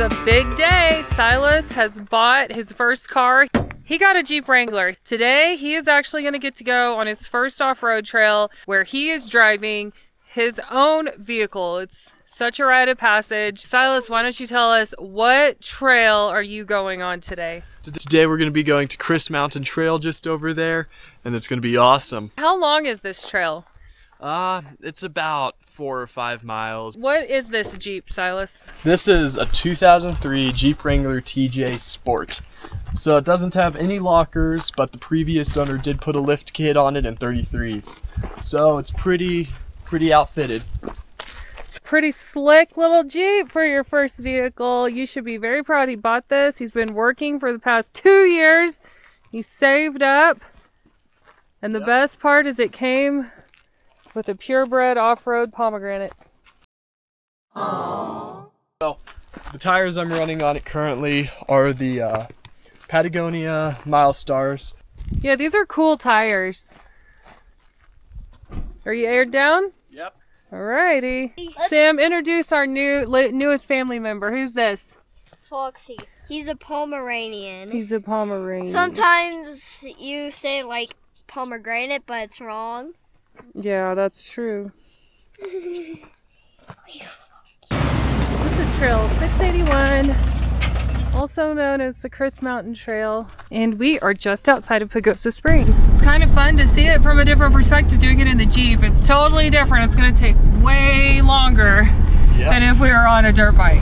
a big day. Silas has bought his first car. He got a Jeep Wrangler. Today, he is actually going to get to go on his first off-road trail where he is driving his own vehicle. It's such a rite of passage. Silas, why don't you tell us, what trail are you going on today? Today we're going to be going to Chris Mountain Trail just over there, and it's going to be awesome. How long is this trail? It's about 4 or 5 miles. What is this Jeep, Silas? This is a 2003 Jeep Wrangler TJ Sport. So it doesn't have any lockers, but the previous owner did put a lift kit on it in 33s. So it's pretty outfitted. It's a pretty slick little Jeep for your first vehicle. You should be very proud he bought this. He's been working for the past 2 years. He saved up. And the best part is it came with a purebred off-road pomegranate. Aww. Well, the tires I'm running on it currently are the Patagonia Milestars. Yeah, these are cool tires. Are you aired down? Yep. Alrighty. Sam, introduce our newest family member. Who's this? Foxy. He's a Pomeranian. He's a Pomeranian. Sometimes you say like pomegranate, but it's wrong. Yeah, that's true. This is Trail 681, also known as the Chris Mountain Trail, and we are just outside of Pagosa Springs. It's kind of fun to see it from a different perspective doing it in the Jeep. It's totally different. It's going to take way longer than if we were on a dirt bike.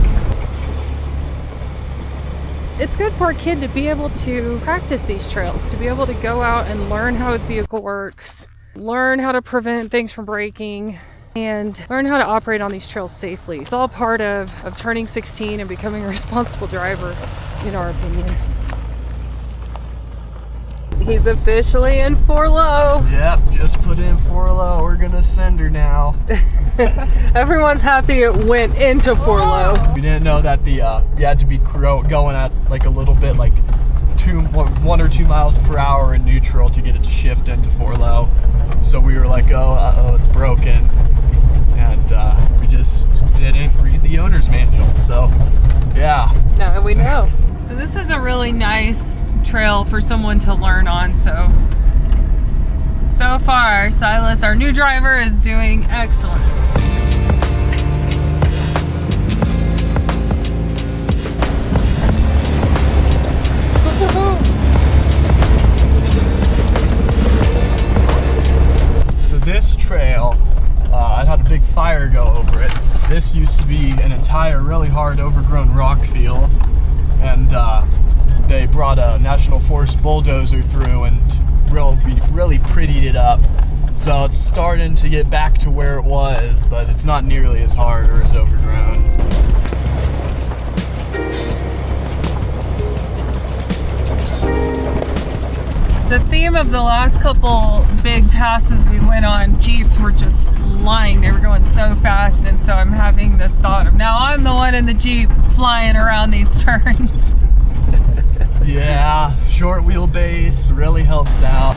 It's good for a kid to be able to practice these trails, to be able to go out and learn how his vehicle works, learn how to prevent things from breaking, and learn how to operate on these trails safely. It's all part of turning 16 and becoming a responsible driver, in our opinion. He's officially in 4-low. Yep, just put in 4-low. We're gonna send her now. Everyone's happy it went into 4-low. We didn't know that you had to be going at like a little bit, like 1 or 2 miles per hour in neutral to get it to shift into 4-low. So we were like, oh, it's broken. And we just didn't read the owner's manual, so yeah. No, we know. So this is a really nice trail for someone to learn on. So far, Silas, our new driver, is doing excellent. So this trail, I had a big fire go over it. This used to be an entire really hard overgrown rock field, and they brought a National Forest bulldozer through and really prettied it up. So it's starting to get back to where it was, but it's not nearly as hard or as overgrown. The theme of the last couple big passes we went on, Jeeps were just flying. They were going so fast, and so I'm having this thought of, now I'm the one in the Jeep flying around these turns. Yeah, short wheelbase really helps out.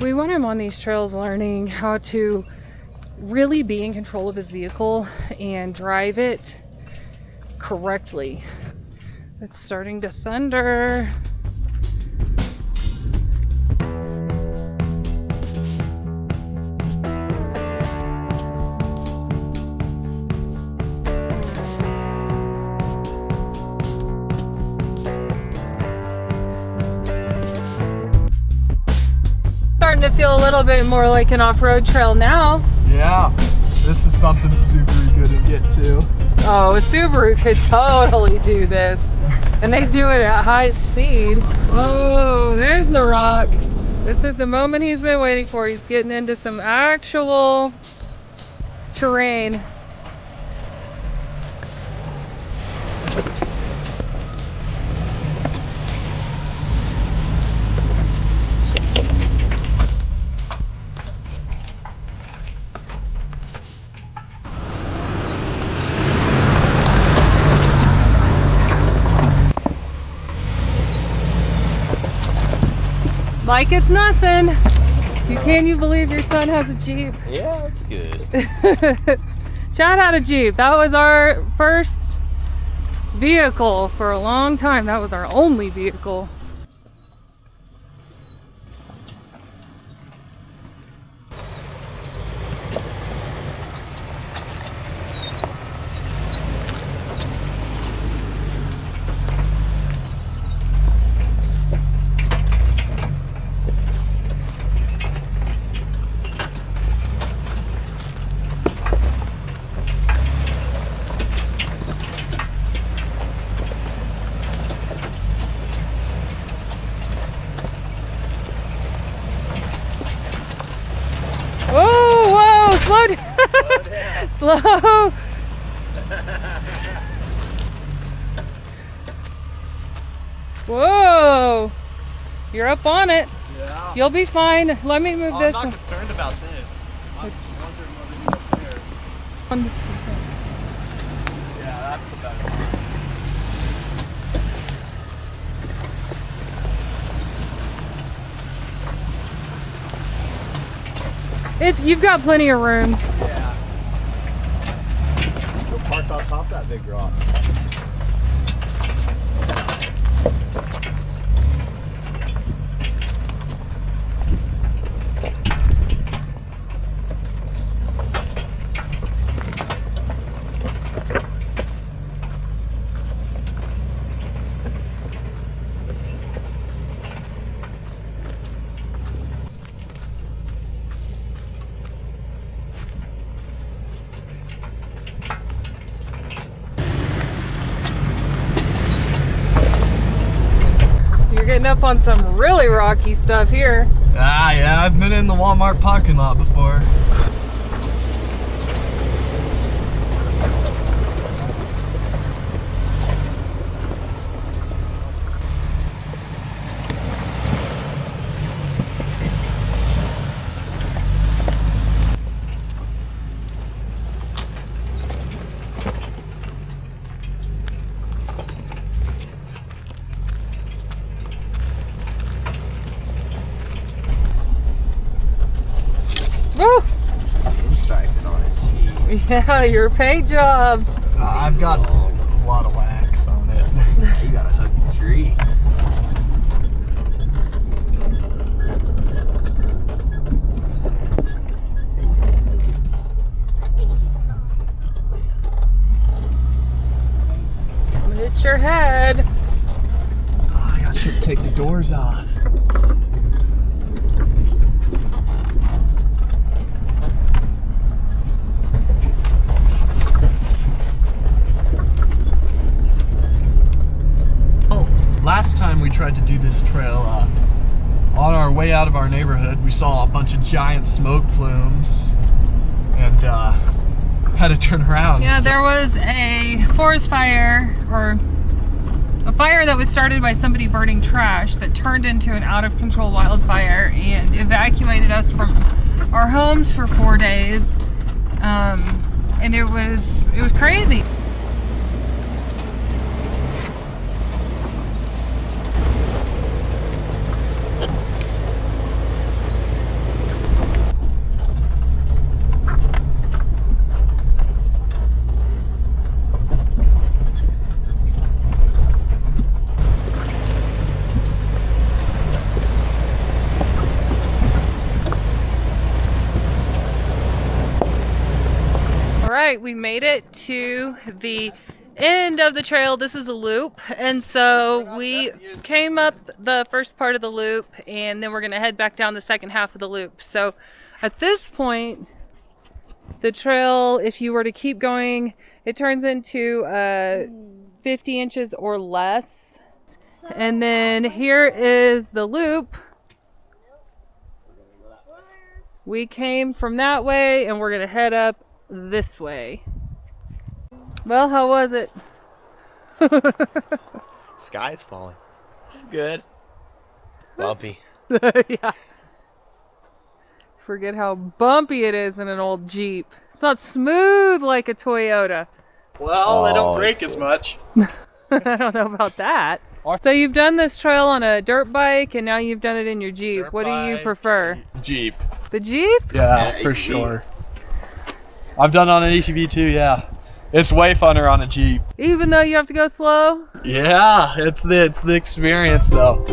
We want him on these trails learning how to really be in control of his vehicle and drive it correctly. It's starting to thunder. Starting to feel a little bit more like an off-road trail now. Yeah, this is something Subaru couldn't get to. Oh, a Subaru could totally do this. And they do it at high speed. Oh, there's the rocks. This is the moment he's been waiting for. He's getting into some actual terrain. Like it's nothing. Can you believe your son has a Jeep? Yeah, that's good. Chad had a Jeep. That was our first vehicle for a long time. That was our only vehicle. Slow down. Slow. Whoa. You're up on it. Yeah. You'll be fine. Let me move this. I'm not concerned about this. I'm wondering what it is up there. Yeah, that's the better one. You've got plenty of room. Yeah. Go park on top of that big rock. Getting up on some really rocky stuff here. Ah, yeah, I've been in the Walmart parking lot before. Woo! Pinstriping on it. Jeez. Yeah, your paint job. I've got a lot of wax on it. You gotta hug the tree. Hit your head. Oh, I should take the doors off. Last time we tried to do this trail, on our way out of our neighborhood, we saw a bunch of giant smoke plumes and had to turn around. Yeah, there was a forest fire, or a fire that was started by somebody burning trash that turned into an out of control wildfire and evacuated us from our homes for 4 days. And it was crazy. Alright, we made it to the end of the trail. This is a loop, and so we came up the first part of the loop and then we're going to head back down the second half of the loop. So at this point, the trail, if you were to keep going, it turns into 50 inches or less. And then here is the loop. We came from that way and we're going to head up this way. Well, how was it? Sky's falling. It's good. Bumpy. Yeah. Forget how bumpy it is in an old Jeep. It's not smooth like a Toyota. Well, they don't Oh, break it's as much. I don't know about that. So you've done this trail on a dirt bike and now you've done it in your Jeep. Dirt What do you bike, prefer? Jeep. The Jeep? Yeah, Yeah, for ATV. sure. I've done it on an ATV too, yeah. It's way funner on a Jeep. Even though you have to go slow? Yeah, it's the experience though.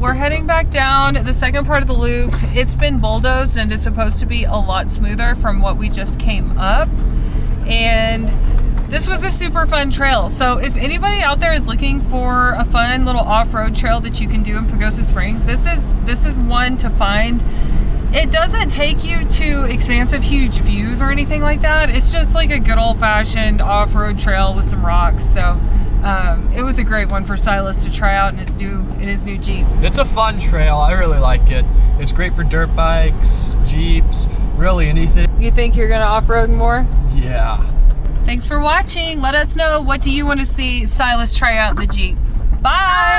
We're heading back down the second part of the loop. It's been bulldozed and it's supposed to be a lot smoother from what we just came up. And this was a super fun trail. So if anybody out there is looking for a fun little off-road trail that you can do in Pagosa Springs, this is one to find. It doesn't take you to expansive, huge views or anything like that. It's just like a good old-fashioned off-road trail with some rocks. So it was a great one for Silas to try out in his new Jeep. It's a fun trail. I really like it. It's great for dirt bikes, Jeeps, really anything. You think you're gonna off-road more? Yeah. Thanks for watching. Let us know, what do you want to see Silas try out in the Jeep? Bye!